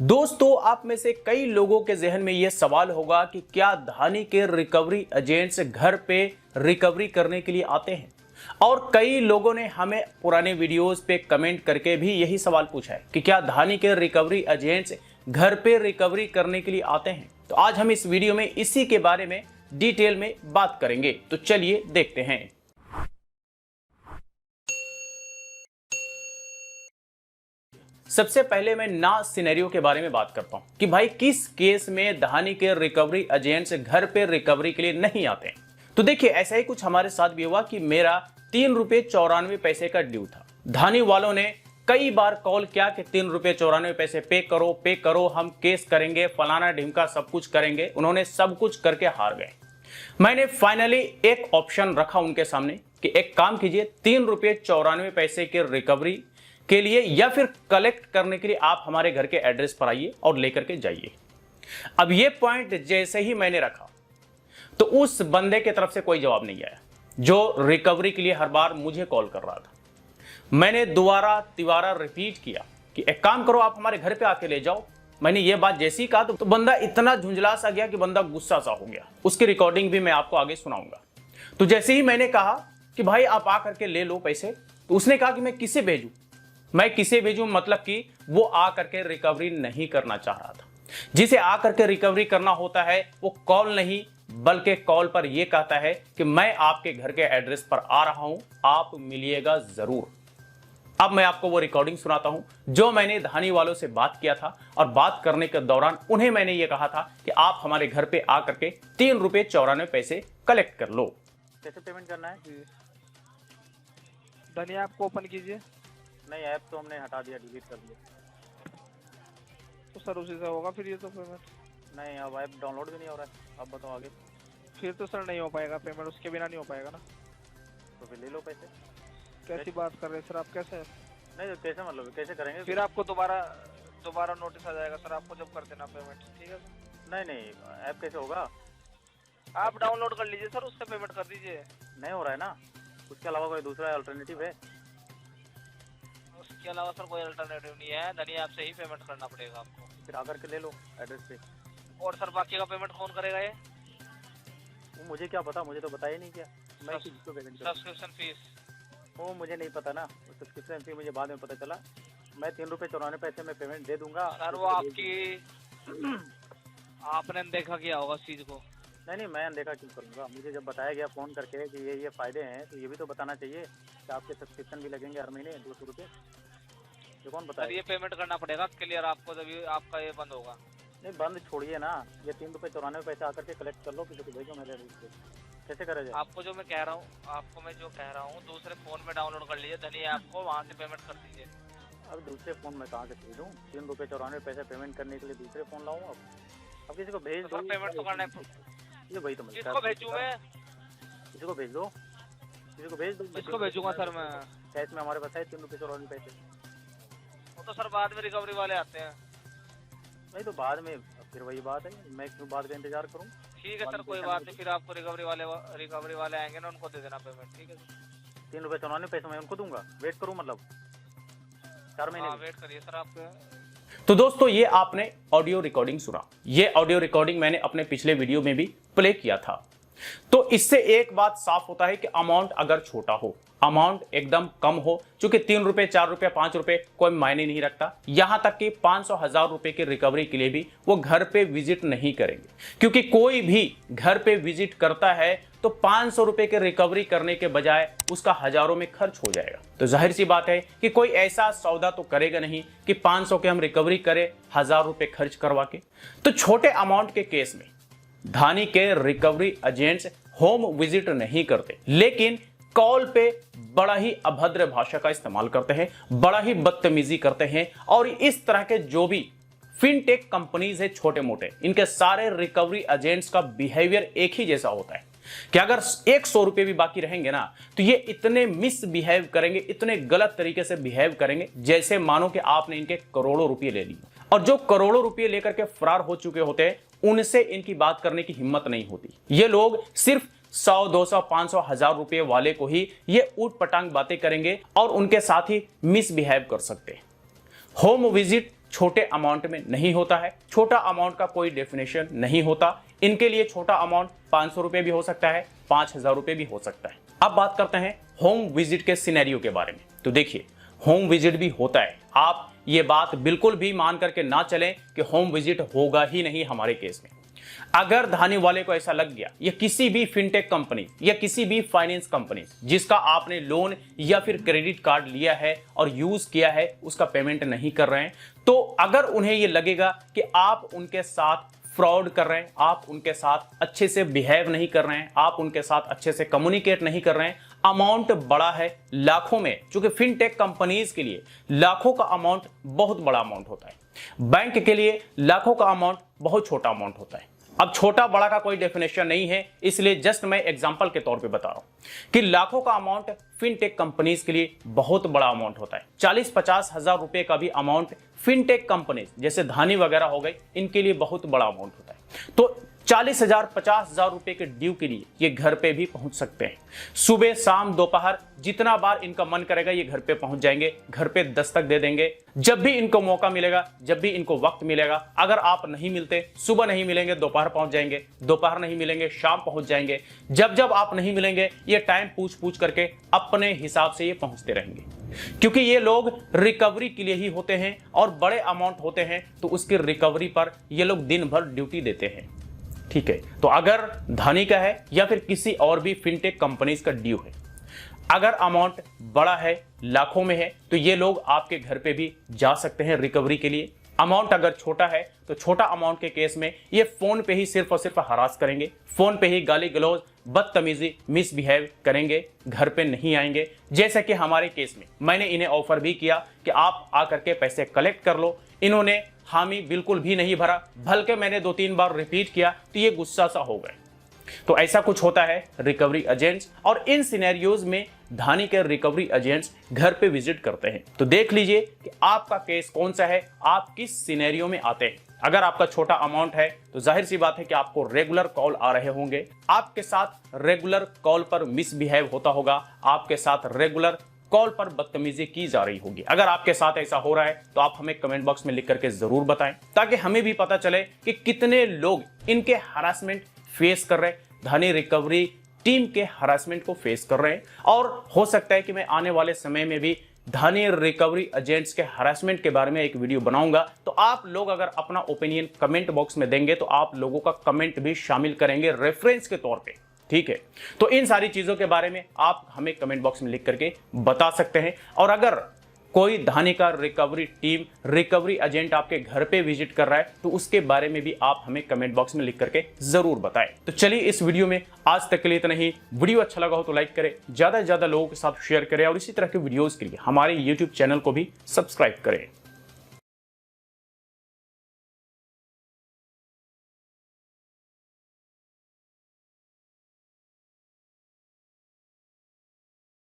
दोस्तों, आप में से कई लोगों के जहन में यह सवाल होगा कि क्या धानी के रिकवरी एजेंट्स घर पे रिकवरी करने के लिए आते हैं। और कई लोगों ने हमें पुराने वीडियोस पे कमेंट करके भी यही सवाल पूछा है कि क्या धानी के रिकवरी एजेंट्स घर पे रिकवरी करने के लिए आते हैं। तो आज हम इस वीडियो में इसी के बारे में डिटेल में बात करेंगे। तो चलिए देखते हैं। सबसे पहले मैं ना सिनेरियो के बारे में बात करता हूं कि भाई किस केस में धानी के रिकवरी एजेंट्स घर पे रिकवरी के लिए नहीं आते। तो देखिए, ऐसा ही कुछ हमारे साथ भी हुआ कि मेरा 3 रुपये 94 पैसे का ड्यू था। धानी वालों ने कई बार कॉल किया कि 3 रुपये 94 पैसे पे करो, हम केस करेंगे, फलाना ढिमका सब कुछ करेंगे। उन्होंने सब कुछ करके हार गए। मैंने फाइनली एक ऑप्शन रखा उनके सामने कि एक काम कीजिए, 3 रुपये 94 पैसे की रिकवरी के लिए या फिर कलेक्ट करने के लिए आप हमारे घर के एड्रेस पर आइए और लेकर के जाइए। अब ये पॉइंट जैसे ही मैंने रखा तो उस बंदे की तरफ से कोई जवाब नहीं आया जो रिकवरी के लिए हर बार मुझे कॉल कर रहा था। मैंने दोबारा तिबारा रिपीट किया कि एक काम करो, आप हमारे घर पे आके ले जाओ। मैंने ये बात जैसे ही कहा तो बंदा इतना झुंझला सा गया कि बंदा गुस्सा सा हो गया। उसकी रिकॉर्डिंग भी मैं आपको आगे सुनाऊंगा। तो जैसे ही मैंने कहा कि भाई आप आ करके ले लो पैसे, तो उसने कहा कि मैं किसे भेजूं। मैं किसे भेजूं मतलब कि वो आ करके रिकवरी नहीं करना चाह रहा था। जिसे आ करके रिकवरी करना होता है वो कॉल नहीं बल्कि कॉल पर यह कहता है कि मैं आपके घर के एड्रेस पर आ रहा हूं, आप मिलिएगा जरूर। अब मैं आपको वो रिकॉर्डिंग सुनाता हूं जो मैंने धानी वालों से बात किया था। और बात करने के दौरान उन्हें मैंने ये कहा था कि आप हमारे घर पे आ करके 3 रुपये 94 पैसे कलेक्ट कर लो। कैसे पेमेंट करना है? धनिया ऐप को ओपन कीजिए। नहीं, ऐप तो हमने हटा दिया, डिलीट कर दिया। तो सर उसी से होगा फिर ये तो पेमेंट। नहीं, अब ऐप डाउनलोड भी नहीं हो रहा है। अब बताओ आगे। फिर तो सर नहीं हो पाएगा पेमेंट, उसके बिना नहीं हो पाएगा ना। तो फिर ले लो पैसे। कैसी बात कर रहे हैं सर आप? कैसे? नहीं, तो कैसे मतलब कैसे करेंगे? फिर आपको दोबारा नोटिस आ जाएगा सर, आपको जब कर देना पेमेंट। ठीक है सर। नहीं, ऐप कैसे होगा? आप डाउनलोड कर लीजिए सर, उससे पेमेंट कर दीजिए। नहीं हो रहा है ना, उसके अलावा कोई दूसरा अल्टरनेटिव है? उसके अलावा सर कोई अल्टरनेटिव नहीं है, धनिया ऐप से ही पेमेंट करना पड़ेगा आपको। फिर आकर के ले लो एड्रेस पे। और सर बाकी का पेमेंट कौन करेगा? ये वो मुझे क्या पता, मुझे तो बताया नहीं क्या। मैं किसको पेमेंट करूं? सब्सक्रिप्शन फीस वो मुझे नहीं पता ना। सब्सक्रिप्शन फी मुझे बाद में पता चला। मैं 3 रुपये 94 पैसे में पेमेंट दे दूंगा सर। वो आपकी आपने देखा किया होगा इस चीज को। नहीं, मैं अनदेखा क्यों करूंगा? मुझे जब बताया गया फोन करके कि ये फायदे हैं तो ये भी तो बताना चाहिए कि आपके सब्सक्रिप्शन भी लगेंगे हर महीने 200 रुपये। ये कौन बताया? सर ये पेमेंट करना पड़ेगा क्लियर आपको, जब आपका ये बंद होगा। नहीं, बंद छोड़िए ना, ये 3 रुपये 94 पैसे आकर के कलेक्ट कर लो, किसी को भेजो मेरे रिश्ते। कैसे करा जाए? आपको जो मैं कह रहा हूँ दूसरे फोन में डाउनलोड कर लीजिए धनिया ऐप को, वहाँ से पेमेंट कर दीजिए। अब दूसरे फोन में कहाँ से भेजूँ? 3 रुपये 94 पैसे पेमेंट करने के लिए दूसरे फोन लाऊँ? अब किसी को भेज दो। पेमेंट तो करना है। ये वही तो मैं किसको भेजूँ मैं? किसी को भेज दो, किसी को भेज दो। किसको भेजूंगा सर मैं? कैश में हमारे पास है 3 रुपये 94 पैसे। वो तो सर बाद में रिकवरी वाले आते हैं। नहीं तो बाद में फिर वही बात है, मैं क्यों बाद का इंतजार करूँ? ठीक है सर, कोई बात नहीं। फिर आपको रिकवरी वाले आएंगे ना, उनको दे देना पेमेंट। ठीक है सर। 3 रुपये 94 पैसे मैं उनको दूंगा। वेट करूँ मतलब 4 महीने? वेट करिए सर आप। तो दोस्तों, ये आपने ऑडियो रिकॉर्डिंग सुना। ये ऑडियो रिकॉर्डिंग मैंने अपने पिछले वीडियो में भी प्ले किया था। तो इससे एक बात साफ होता है कि अमाउंट अगर छोटा हो, अमाउंट एकदम कम हो, चूंकि 3 रुपये 4 रुपये 5 रुपये कोई मायने नहीं रखता। यहां तक कि 500,000 रुपए की रिकवरी के लिए भी वो घर पे विजिट नहीं करेंगे, क्योंकि कोई भी घर पे विजिट करता है तो 500 रुपए की रिकवरी करने के बजाय उसका हजारों में खर्च हो जाएगा। तो जाहिर सी बात है कि कोई ऐसा सौदा तो करेगा नहीं कि 500 के हम रिकवरी करें 1000 रुपए खर्च करवा के। तो छोटे अमाउंट के केस में धानी के रिकवरी एजेंट्स होम विजिट नहीं करते, लेकिन कॉल पे बड़ा ही अभद्र भाषा का इस्तेमाल करते हैं, बड़ा ही बदतमीजी करते हैं। और इस तरह के जो भी फिनटेक कंपनीज है छोटे मोटे, इनके सारे रिकवरी एजेंट्स का बिहेवियर एक ही जैसा होता है कि अगर 100 रुपए भी बाकी रहेंगे ना तो ये इतने मिसबिहेव करेंगे, इतने गलत तरीके से बिहेव करेंगे जैसे मानो कि आपने इनके करोड़ों रुपए ले लिए। और जो करोड़ों रुपए लेकर के फरार हो चुके होते हैं उनसे इनकी बात करने की हिम्मत नहीं होती। ये लोग सिर्फ 100, 200, 500, 1000 रुपए वाले को ही ये ऊट पटांग बातें करेंगे और उनके साथ ही मिसबिहेव कर सकते हैं। होम विजिट छोटे अमाउंट में नहीं होता है। छोटा अमाउंट का कोई डेफिनेशन नहीं होता। इनके लिए छोटा अमाउंट 500 रुपए भी हो सकता है, 5000 रुपए भी हो सकता है। अब बात करते हैं होम विजिट के सिनेरियो के बारे में। तो देखिए, होम विजिट भी होता है। आप ये बात बिल्कुल भी मान करके ना चलें कि होम विजिट होगा ही नहीं हमारे केस में। अगर धानी वाले को ऐसा लग गया, या किसी भी फिनटेक कंपनी या किसी भी फाइनेंस कंपनी जिसका आपने लोन या फिर क्रेडिट कार्ड लिया है और यूज किया है, उसका पेमेंट नहीं कर रहे हैं, तो अगर उन्हें ये लगेगा कि आप उनके साथ फ्रॉड कर रहे हैं, आप उनके साथ अच्छे से बिहेव नहीं कर रहे हैं, आप उनके साथ अच्छे से कम्युनिकेट नहीं कर रहे हैं, अमाउंट बड़ा है लाखों में, क्योंकि फिनटेक कंपनीज के लिए लाखों का अमाउंट बहुत बड़ा अमाउंट होता है, बैंक के लिए लाखों का अमाउंट बहुत छोटा अमाउंट होता है। अब छोटा बड़ा का कोई डेफिनेशन नहीं है, इसलिए जस्ट मैं एग्जांपल के तौर पे बता रहा हूं कि लाखों का अमाउंट फिनटेक कंपनीज के लिए बहुत बड़ा अमाउंट होता है। 40-50 हजार रुपए का भी अमाउंट फिनटेक कंपनीज जैसे धानी वगैरह हो गई, इनके लिए बहुत बड़ा अमाउंट होता है। तो 40,000 50,000 रुपए के ड्यू के लिए ये घर पे भी पहुंच सकते हैं। सुबह शाम दोपहर जितना बार इनका मन करेगा ये घर पे पहुंच जाएंगे, घर पे दस्तक दे देंगे। जब भी इनको मौका मिलेगा, जब भी इनको वक्त मिलेगा, अगर आप नहीं मिलते, सुबह नहीं मिलेंगे दोपहर पहुंच जाएंगे, दोपहर नहीं मिलेंगे शाम पहुंच जाएंगे। जब जब आप नहीं मिलेंगे ये टाइम पूछ पूछ करके अपने हिसाब से ये पहुंचते रहेंगे, क्योंकि ये लोग रिकवरी के लिए ही होते हैं और बड़े अमाउंट होते हैं तो उसकी रिकवरी पर ये लोग दिन भर ड्यूटी देते हैं। ठीक है, तो अगर धानी का है या फिर किसी और भी फिनटेक कंपनीज का ड्यू है, अगर अमाउंट बड़ा है, लाखों में है, तो ये लोग आपके घर पे भी जा सकते हैं रिकवरी के लिए। अमाउंट अगर छोटा है तो छोटा अमाउंट के केस में ये फोन पे ही सिर्फ और सिर्फ हरास करेंगे, फोन पे ही गाली गलौज बदतमीजी मिसबिहेव करेंगे, घर पे नहीं आएंगे। जैसे कि हमारे केस में मैंने इन्हें ऑफर भी किया कि आप आकर के पैसे कलेक्ट कर लो, इन्होंने हामी बिल्कुल भी नहीं भरा, बल्कि मैंने 2-3 बार रिपीट किया तो ये गुस्सा सा हो गए। तो ऐसा कुछ होता है रिकवरी एजेंट्स, और इन सिनेरियोज में धानी के रिकवरी एजेंट्स घर पे विजिट करते हैं। तो देख लीजिए कि आपका केस कौन सा है, आप किस सिनेरियो में आते हैं। अगर आपका छोटा अमाउंट है तो जाहिर सी बात है कि आपको रेगुलर कॉल आ रहे होंगे, आपके साथ रेगुलर कॉल पर मिसबिहेव होता होगा, आपके साथ रेगुलर कॉल पर बदतमीजी की जा रही होगी। अगर आपके साथ ऐसा हो रहा है तो आप हमें कमेंट बॉक्स में लिख करके जरूर बताएं, ताकि हमें भी पता चले कि कितने लोग इनके हरासमेंट फेस कर रहे हैं, धानी रिकवरी टीम के हरासमेंट को फेस कर रहे हैं। और हो सकता है कि मैं आने वाले समय में भी धानी रिकवरी एजेंट्स के हरासमेंट के बारे में एक वीडियो बनाऊंगा। तो आप लोग अगर अपना ओपिनियन कमेंट बॉक्स में देंगे तो आप लोगों का कमेंट भी शामिल करेंगे रेफरेंस के तौर पे। ठीक है, तो इन सारी चीजों के बारे में आप हमें कमेंट बॉक्स में लिख करके बता सकते हैं। और अगर कोई धानी का रिकवरी टीम, रिकवरी एजेंट आपके घर पे विजिट कर रहा है तो उसके बारे में भी आप हमें कमेंट बॉक्स में लिख करके जरूर बताएं। तो चलिए इस वीडियो में आज तक के लिए इतना ही। वीडियो अच्छा लगा हो तो लाइक करें, ज्यादा से ज्यादा लोगों के साथ शेयर करें, और इसी तरह के वीडियोस के लिए हमारे YouTube चैनल को भी सब्सक्राइब करें।